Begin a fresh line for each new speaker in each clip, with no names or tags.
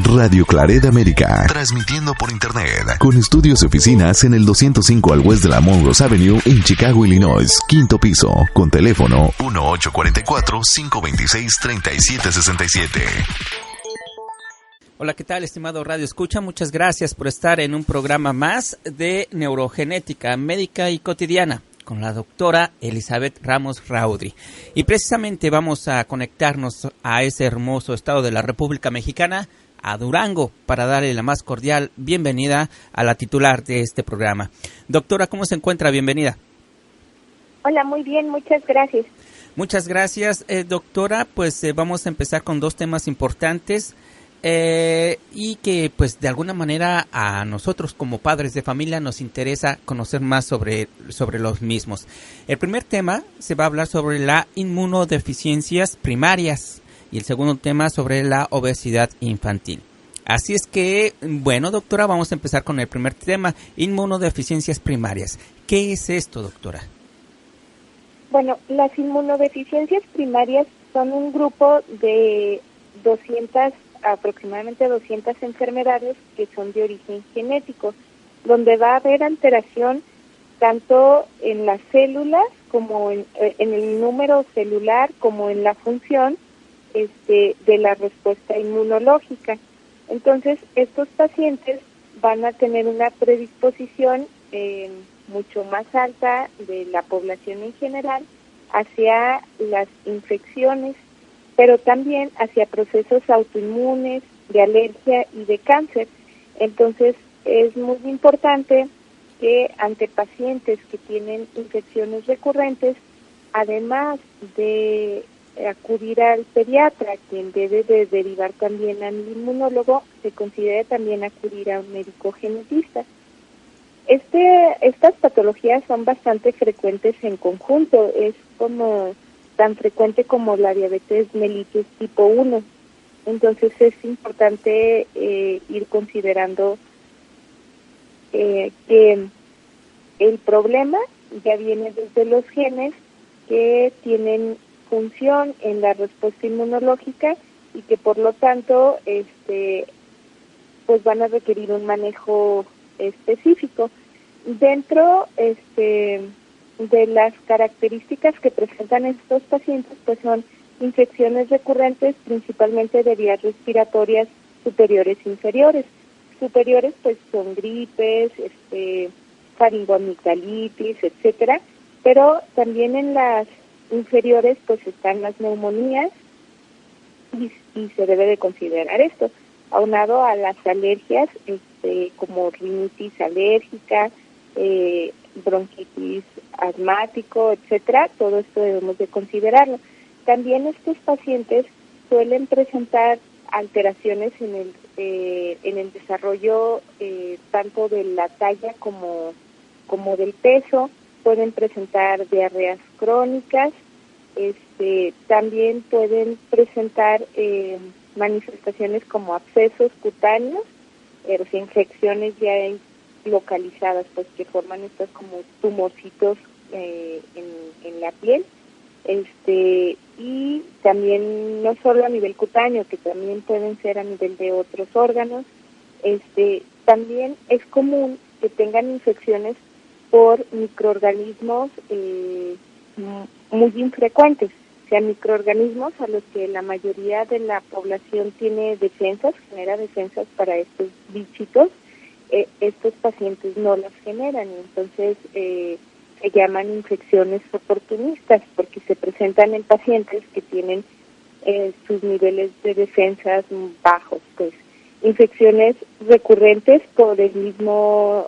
Radio Claret América, transmitiendo por internet, con estudios y oficinas en el 205 al West de la Monroe Avenue en Chicago, Illinois, quinto piso, con teléfono 1844-526-3767.
Hola, ¿qué tal, estimado Radio Escucha? Muchas gracias por estar en un programa más de neurogenética médica y cotidiana con la doctora Elizabeth Ramos Raudri. Y precisamente vamos a conectarnos a ese hermoso estado de la República Mexicana, a Durango, para darle la más cordial bienvenida a la titular de este programa. Doctora, ¿cómo se encuentra? Bienvenida.
Hola, muy bien, muchas gracias.
Muchas gracias, doctora. Pues vamos a empezar con dos temas importantes. Y que pues de alguna manera a nosotros como padres de familia nos interesa conocer más sobre los mismos. El primer tema se va a hablar sobre las inmunodeficiencias primarias y el segundo tema sobre la obesidad infantil. Así es que, bueno, doctora, vamos a empezar con el primer tema, inmunodeficiencias primarias. ¿Qué es esto, doctora?
Bueno, las inmunodeficiencias primarias son un grupo de aproximadamente 200 enfermedades que son de origen genético, donde va a haber alteración tanto en las células como en el número celular como en la función de la respuesta inmunológica. Entonces, estos pacientes van a tener una predisposición mucho más alta de la población en general hacia las infecciones, pero también hacia procesos autoinmunes, de alergia y de cáncer. Entonces, es muy importante que ante pacientes que tienen infecciones recurrentes, además de acudir al pediatra, quien debe de derivar también al inmunólogo, se considere también acudir a un médico genetista. Estas patologías son bastante frecuentes en conjunto, es como tan frecuente como la diabetes mellitus tipo 1. Entonces es importante ir considerando que el problema ya viene desde los genes que tienen función en la respuesta inmunológica y que por lo tanto pues van a requerir un manejo específico. Dentro de las características que presentan estos pacientes, pues son infecciones recurrentes, principalmente de vías respiratorias superiores e inferiores. Superiores, pues son gripes, faringoamigdalitis, etcétera, pero también en las inferiores, pues están las neumonías y se debe de considerar esto, aunado a las alergias, como rinitis alérgica, bronquitis asmático, etcétera. Todo esto debemos de considerarlo. También estos pacientes suelen presentar alteraciones en el desarrollo tanto de la talla como del peso. Pueden presentar diarreas crónicas. También pueden presentar manifestaciones como abscesos cutáneos, infecciones ya localizadas, pues que forman estos como tumorcitos en la piel, y también no solo a nivel cutáneo, que también pueden ser a nivel de otros órganos. También es común que tengan infecciones por microorganismos muy infrecuentes, o sea, microorganismos a los que la mayoría de la población tiene defensas, genera defensas para estos bichitos. Estos pacientes no las generan, entonces se llaman infecciones oportunistas porque se presentan en pacientes que tienen sus niveles de defensas bajos. Pues infecciones recurrentes por el mismo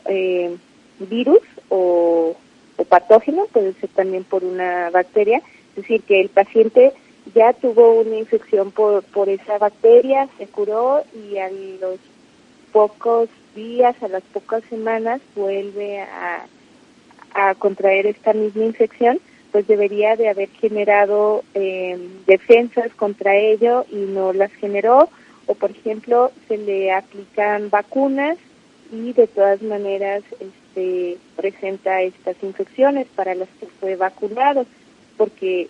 virus o patógeno, puede ser también por una bacteria, es decir, que el paciente ya tuvo una infección por esa bacteria, se curó y a los pocos días, a las pocas semanas, vuelve a contraer esta misma infección, pues debería de haber generado defensas contra ello y no las generó, o por ejemplo se le aplican vacunas y de todas maneras presenta estas infecciones para las que fue vacunado, porque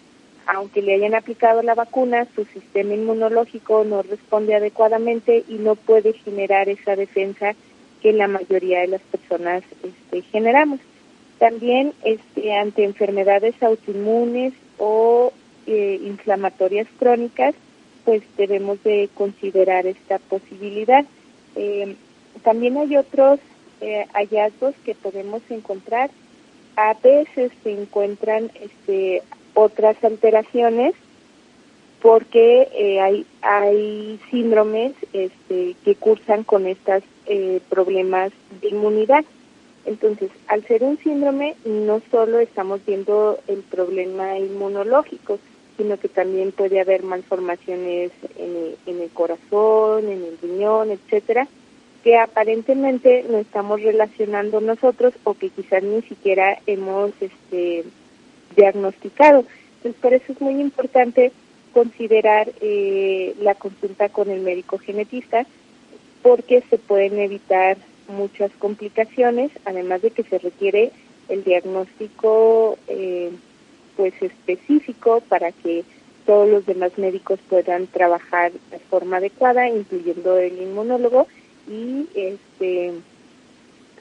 aunque le hayan aplicado la vacuna, su sistema inmunológico no responde adecuadamente y no puede generar esa defensa que la mayoría de las personas generamos. También ante enfermedades autoinmunes o inflamatorias crónicas, pues debemos de considerar esta posibilidad. También hay otros hallazgos que podemos encontrar. A veces se encuentran otras alteraciones porque hay síndromes que cursan con estos problemas de inmunidad. Entonces, al ser un síndrome, no solo estamos viendo el problema inmunológico, sino que también puede haber malformaciones en el corazón, en el riñón, etcétera, que aparentemente no estamos relacionando nosotros o que quizás ni siquiera hemos diagnosticado. Entonces, por eso es muy importante considerar la consulta con el médico genetista, porque se pueden evitar muchas complicaciones, además de que se requiere el diagnóstico pues específico para que todos los demás médicos puedan trabajar de forma adecuada, incluyendo el inmunólogo, y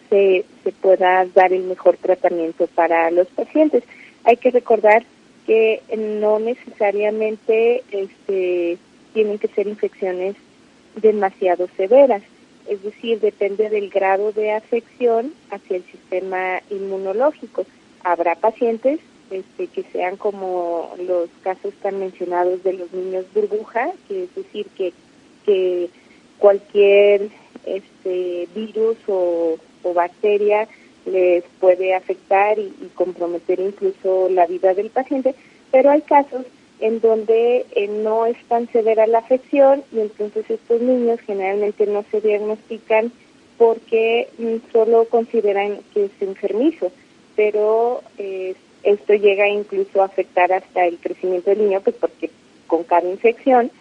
se pueda dar el mejor tratamiento para los pacientes. Hay que recordar que no necesariamente tienen que ser infecciones demasiado severas, es decir, depende del grado de afección hacia el sistema inmunológico. Habrá pacientes que sean como los casos tan mencionados de los niños burbuja, que es decir, que cualquier virus o bacteria les puede afectar y comprometer incluso la vida del paciente, pero hay casos en donde no es tan severa la afección y entonces estos niños generalmente no se diagnostican porque solo consideran que es enfermizo, pero esto llega incluso a afectar hasta el crecimiento del niño, pues porque con cada infección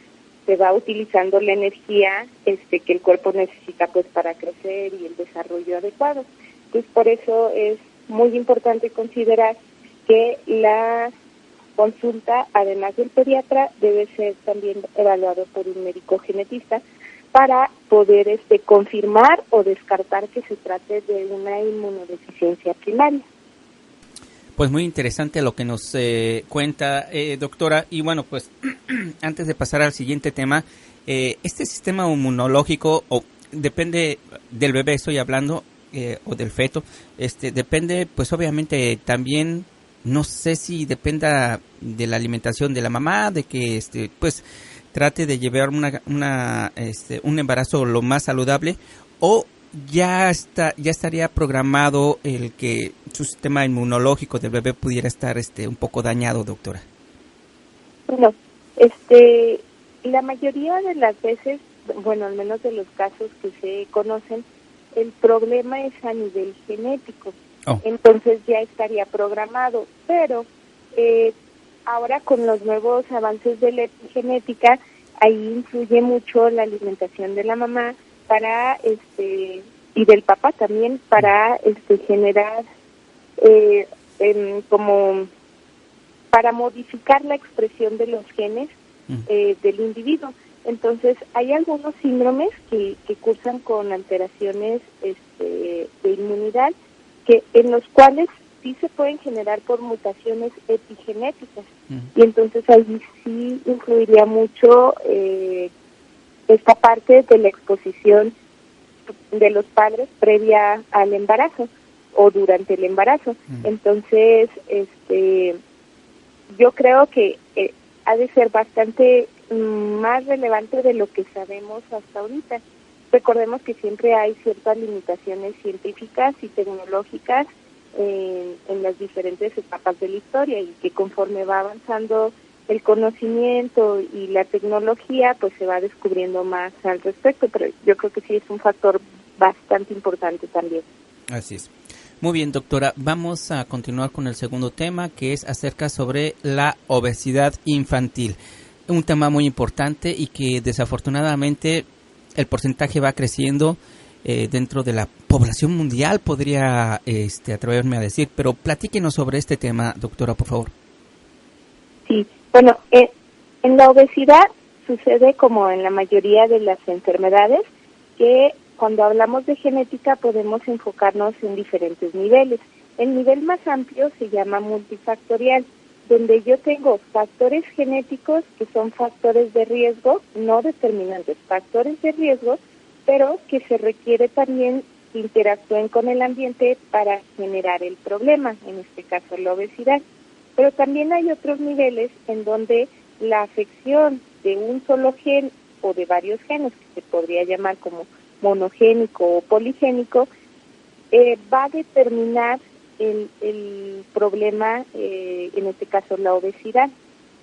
se va utilizando la energía que el cuerpo necesita pues para crecer y el desarrollo adecuado. Pues por eso es muy importante considerar que la consulta, además del pediatra, debe ser también evaluado por un médico genetista para poder confirmar o descartar que se trate de una inmunodeficiencia primaria.
Pues muy interesante lo que nos cuenta, doctora. Y bueno, pues antes de pasar al siguiente tema, este sistema inmunológico, depende del bebé, estoy hablando, o del feto, depende, pues obviamente también, no sé si dependa de la alimentación de la mamá, de que pues trate de llevar un embarazo lo más saludable, o ya estaría programado el que su sistema inmunológico del bebé pudiera estar un poco dañado, doctora.
Bueno, la mayoría de las veces, bueno, al menos de los casos que se conocen, el problema es a nivel genético. Entonces ya estaría programado, pero ahora con los nuevos avances de la epigenética, ahí influye mucho la alimentación de la mamá para y del papá también para generar como para modificar la expresión de los genes del individuo. Entonces hay algunos síndromes que cursan con alteraciones de inmunidad, en los cuales sí se pueden generar por mutaciones epigenéticas, y entonces ahí sí influiría mucho esta parte de la exposición de los padres previa al embarazo o durante el embarazo. Entonces, yo creo que ha de ser bastante más relevante de lo que sabemos hasta ahorita. Recordemos que siempre hay ciertas limitaciones científicas y tecnológicas en las diferentes etapas de la historia, y que conforme va avanzando el conocimiento y la tecnología, pues se va descubriendo más al respecto, pero yo creo que sí es un factor bastante importante también.
Así es. Muy bien, doctora, vamos a continuar con el segundo tema, que es acerca sobre la obesidad infantil. Un tema muy importante y que desafortunadamente el porcentaje va creciendo dentro de la población mundial, podría atreverme a decir, pero platíquenos sobre este tema, doctora, por favor.
Sí, Bueno, en la obesidad sucede como en la mayoría de las enfermedades, que cuando hablamos de genética podemos enfocarnos en diferentes niveles. El nivel más amplio se llama multifactorial, donde yo tengo factores genéticos que son factores de riesgo, no determinantes, factores de riesgo, pero que se requiere también que interactúen con el ambiente para generar el problema, en este caso la obesidad. Pero también hay otros niveles en donde la afección de un solo gen o de varios genes, que se podría llamar como monogénico o poligénico, va a determinar el problema, en este caso la obesidad.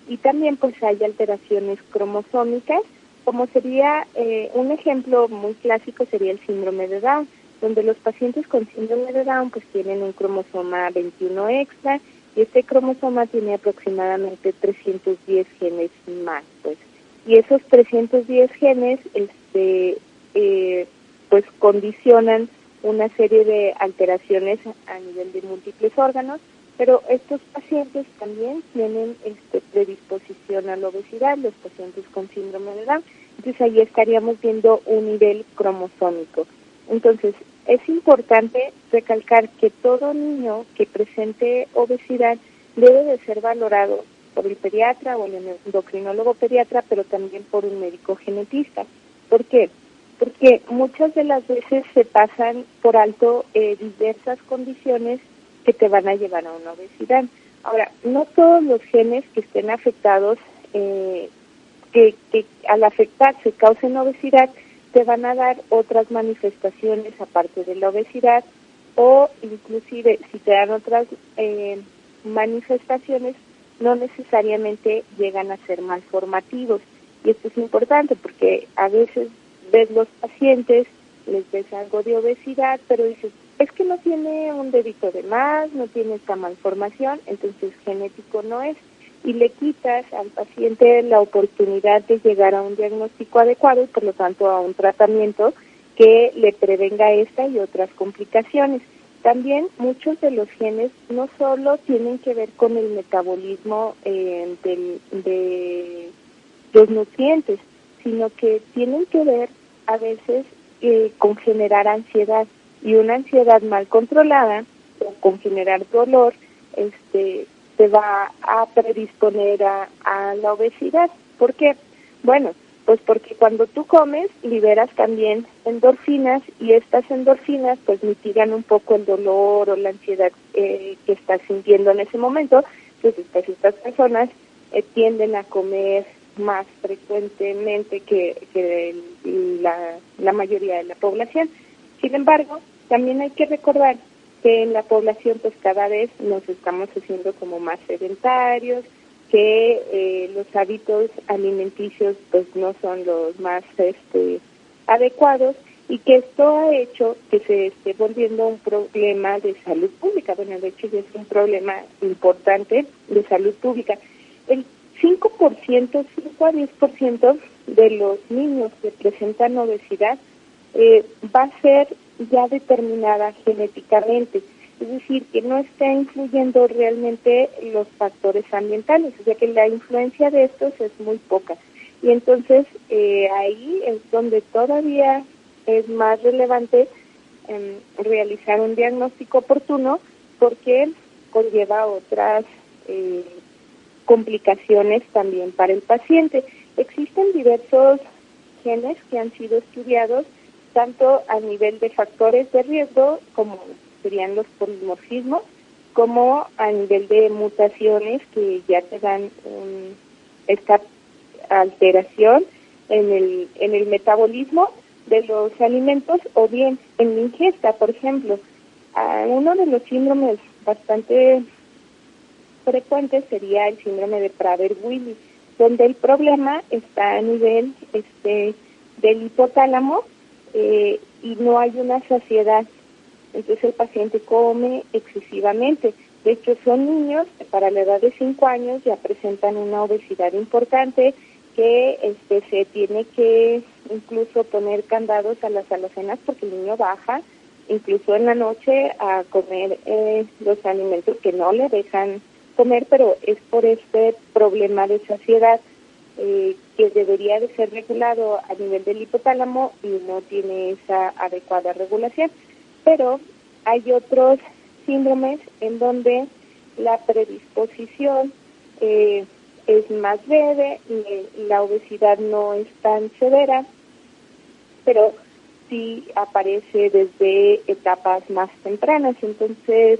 Y también pues hay alteraciones cromosómicas, como sería un ejemplo muy clásico sería el síndrome de Down, donde los pacientes con síndrome de Down pues tienen un cromosoma 21 extra, y este cromosoma tiene aproximadamente 310 genes más, pues. Y esos 310 genes pues condicionan una serie de alteraciones a nivel de múltiples órganos, pero estos pacientes también tienen predisposición a la obesidad, los pacientes con síndrome de Down. Entonces ahí estaríamos viendo un nivel cromosómico. Entonces es importante recalcar que todo niño que presente obesidad debe de ser valorado por el pediatra o el endocrinólogo pediatra, pero también por un médico genetista. ¿Por qué? Porque muchas de las veces se pasan por alto diversas condiciones que te van a llevar a una obesidad. Ahora, no todos los genes que estén afectados, que al afectarse causen obesidad, te van a dar otras manifestaciones aparte de la obesidad, o inclusive si te dan otras manifestaciones, no necesariamente llegan a ser malformativos. Y esto es importante porque a veces ves los pacientes, les ves algo de obesidad, pero dices, es que no tiene un dedito de más, no tiene esta malformación, entonces genético no es. Y le quitas al paciente la oportunidad de llegar a un diagnóstico adecuado y por lo tanto a un tratamiento que le prevenga esta y otras complicaciones. También muchos de los genes no solo tienen que ver con el metabolismo de los nutrientes, sino que tienen que ver a veces con generar ansiedad, y una ansiedad mal controlada o con generar dolor te va a predisponer a la obesidad. ¿Por qué? Bueno, pues porque cuando tú comes liberas también endorfinas, y estas endorfinas pues mitigan un poco el dolor o la ansiedad que estás sintiendo en ese momento. Entonces pues estas personas tienden a comer más frecuentemente que la mayoría de la población. Sin embargo, también hay que recordar que en la población pues cada vez nos estamos haciendo como más sedentarios, que los hábitos alimenticios pues no son los más adecuados, y que esto ha hecho que se esté volviendo un problema de salud pública. Bueno, de hecho ya es un problema importante de salud pública. El 5 a 10% de los niños que presentan obesidad va a ser ya determinada genéticamente, es decir, que no está influyendo realmente los factores ambientales, o sea que la influencia de estos es muy poca. Y entonces ahí es donde todavía es más relevante realizar un diagnóstico oportuno, porque conlleva otras complicaciones también para el paciente. Existen diversos genes que han sido estudiados tanto a nivel de factores de riesgo, como serían los polimorfismos, como a nivel de mutaciones que ya te dan esta alteración en el metabolismo de los alimentos, o bien en la ingesta. Por ejemplo, uno de los síndromes bastante frecuentes sería el síndrome de Prader-Willi, donde el problema está a nivel del hipotálamo, y no hay una saciedad. Entonces el paciente come excesivamente. De hecho, son niños que para la edad de 5 años ya presentan una obesidad importante, que se tiene que incluso poner candados a las alacenas porque el niño baja incluso en la noche a comer los alimentos que no le dejan comer, pero es por este problema de saciedad que debería de ser regulado a nivel del hipotálamo y no tiene esa adecuada regulación. Pero hay otros síndromes en donde la predisposición es más leve y la obesidad no es tan severa, pero sí aparece desde etapas más tempranas. Entonces,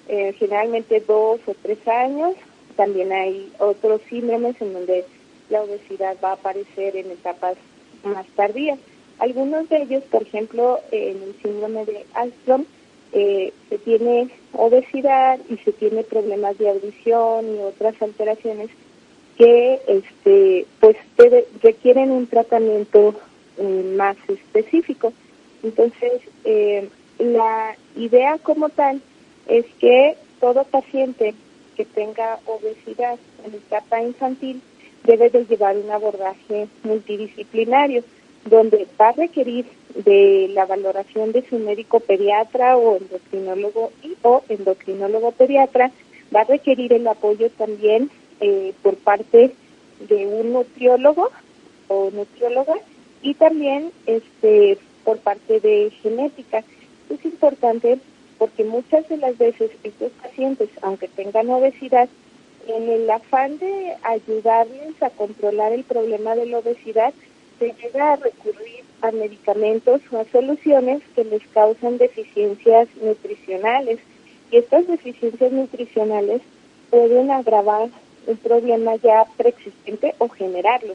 generalmente 2 o 3 años. También hay otros síndromes en donde la obesidad va a aparecer en etapas más tardías. Algunos de ellos, por ejemplo, en el síndrome de Alström, se tiene obesidad y se tiene problemas de audición y otras alteraciones que pues requieren un tratamiento más específico. Entonces, la idea como tal es que todo paciente que tenga obesidad en etapa infantil debe de llevar un abordaje multidisciplinario, donde va a requerir de la valoración de su médico pediatra o endocrinólogo pediatra, va a requerir el apoyo también por parte de un nutriólogo o nutrióloga y también por parte de genética. Es importante porque muchas de las veces estos pacientes, aunque tengan obesidad, en el afán de ayudarles a controlar el problema de la obesidad, se llega a recurrir a medicamentos o a soluciones que les causan deficiencias nutricionales. Y estas deficiencias nutricionales pueden agravar un problema ya preexistente o generarlo.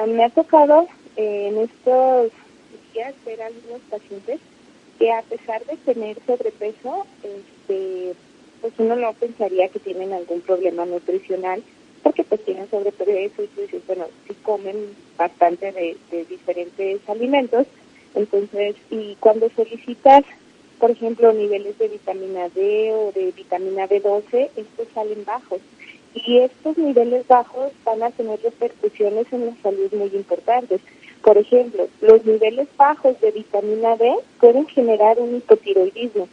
Me ha tocado en estos días ver a algunos pacientes que a pesar de tener sobrepeso, pues uno no pensaría que tienen algún problema nutricional, porque pues tienen sobrepeso y tú dices, bueno, sí comen bastante de diferentes alimentos. Entonces, y cuando solicitas, por ejemplo, niveles de vitamina D o de vitamina B12, estos salen bajos. Y estos niveles bajos van a tener repercusiones en la salud muy importantes. Por ejemplo, los niveles bajos de vitamina D pueden generar un hipotiroidismo.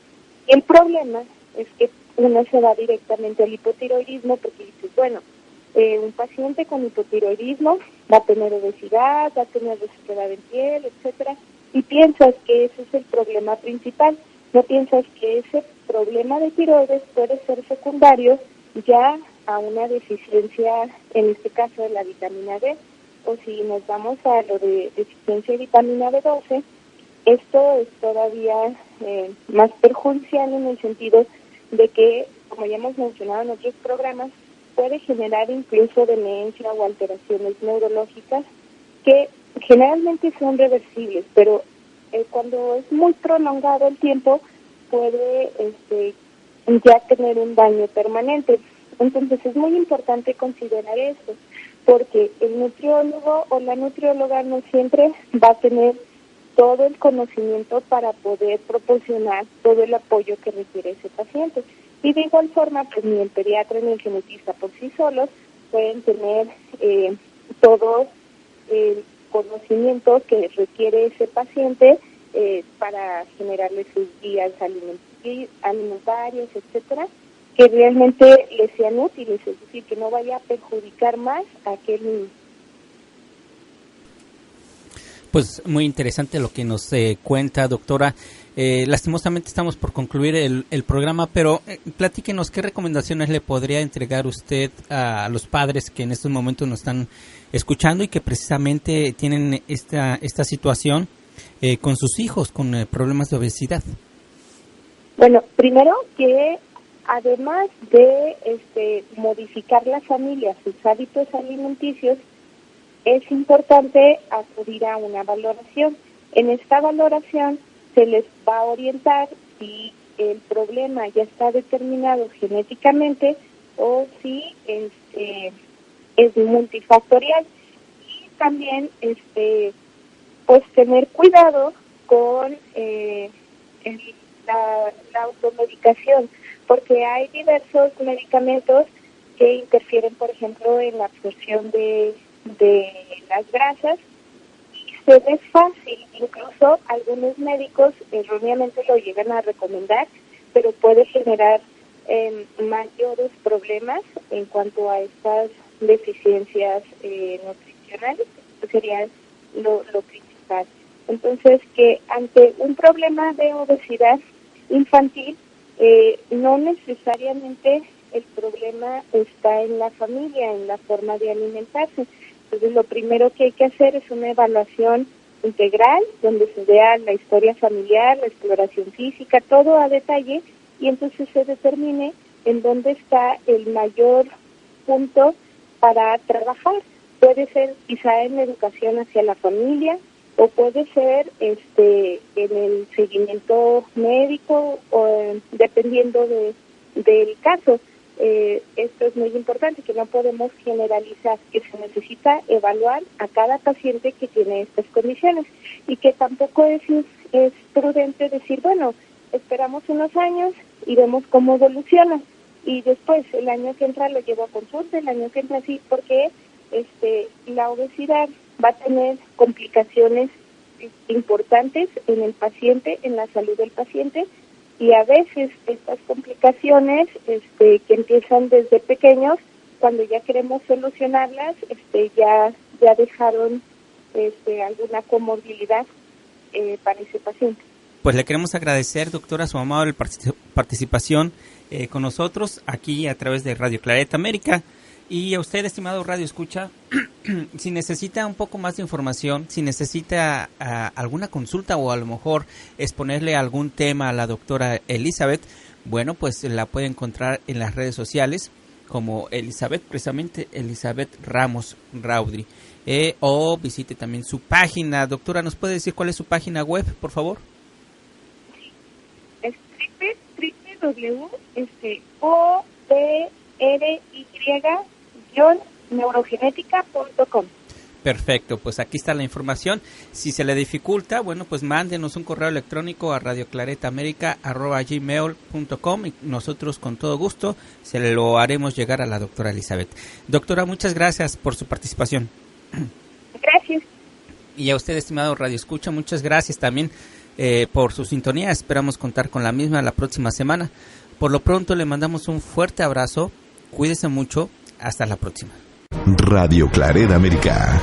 Y el problema es que uno se va directamente al hipotiroidismo porque dices, bueno, un paciente con hipotiroidismo va a tener obesidad, va a tener resequedad en piel, etcétera, y piensas que ese es el problema principal. No piensas que ese problema de tiroides puede ser secundario ya a una deficiencia, en este caso de la vitamina D, o si nos vamos a lo de deficiencia de vitamina B12, esto es todavía más perjudicial en el sentido de que, como ya hemos mencionado en otros programas, puede generar incluso demencia o alteraciones neurológicas que generalmente son reversibles, pero cuando es muy prolongado el tiempo puede ya tener un daño permanente. Entonces es muy importante considerar esto, porque el nutriólogo o la nutrióloga no siempre va a tener todo el conocimiento para poder proporcionar todo el apoyo que requiere ese paciente. Y de igual forma, pues ni el pediatra ni el genetista por sí solos pueden tener todo el conocimiento que requiere ese paciente para generarle sus guías alimentarias, etcétera, que realmente les sean útiles, es decir, que no vaya a perjudicar más a aquel niño.
Pues muy interesante lo que nos cuenta, doctora. Lastimosamente estamos por concluir el programa, pero platíquenos qué recomendaciones le podría entregar usted a los padres que en estos momentos nos están escuchando y que precisamente tienen esta situación con sus hijos con problemas de obesidad.
Bueno, primero que además de modificar la familia, sus hábitos alimenticios, es importante acudir a una valoración. En esta valoración se les va a orientar si el problema ya está determinado genéticamente o si es multifactorial. Y también pues tener cuidado con la automedicación, porque hay diversos medicamentos que interfieren, por ejemplo, en la absorción de las grasas y se ve fácil, incluso algunos médicos erróneamente lo llegan a recomendar, pero puede generar mayores problemas en cuanto a estas deficiencias nutricionales, sería lo principal. Entonces, que ante un problema de obesidad infantil, no necesariamente el problema está en la familia, en la forma de alimentarse. Entonces, lo primero que hay que hacer es una evaluación integral, donde se vea la historia familiar, la exploración física, todo a detalle, y entonces se determine en dónde está el mayor punto para trabajar. Puede ser quizá en la educación hacia la familia, o puede ser en el seguimiento médico, o dependiendo del caso. Esto es muy importante, que no podemos generalizar, que se necesita evaluar a cada paciente que tiene estas condiciones, y que tampoco es prudente decir, bueno, esperamos unos años y vemos cómo evoluciona, y después el año que entra lo llevo a consulta, el año que entra sí, porque la obesidad va a tener complicaciones importantes en el paciente, en la salud del paciente, y a veces estas complicaciones que empiezan desde pequeños, cuando ya queremos solucionarlas, ya dejaron alguna comorbilidad para ese paciente.
Pues le queremos agradecer, doctora, su amable participación con nosotros aquí a través de Radio Clareta América. Y a usted, estimado Radio Escucha, si necesita un poco más de información, si necesita alguna consulta, o a lo mejor exponerle algún tema a la doctora Elizabeth, bueno, pues la puede encontrar en las redes sociales como Elizabeth, precisamente Elizabeth Ramos Raudri, o visite también su página. Doctora, ¿nos puede decir cuál es su página web, por favor?
Es www.neurogenética.com.
Perfecto, pues aquí está la información. Si se le dificulta, bueno, pues mándenos un correo electrónico a radioclaretaamerica@gmail.com y nosotros con todo gusto se lo haremos llegar a la doctora Elizabeth. Doctora, muchas gracias por su participación.
Gracias.
Y a usted, estimado Radio Escucha, muchas gracias también por su sintonía. Esperamos contar con la misma la próxima semana. Por lo pronto le mandamos un fuerte abrazo. Cuídese mucho. Hasta la próxima.
Radio Clareta América.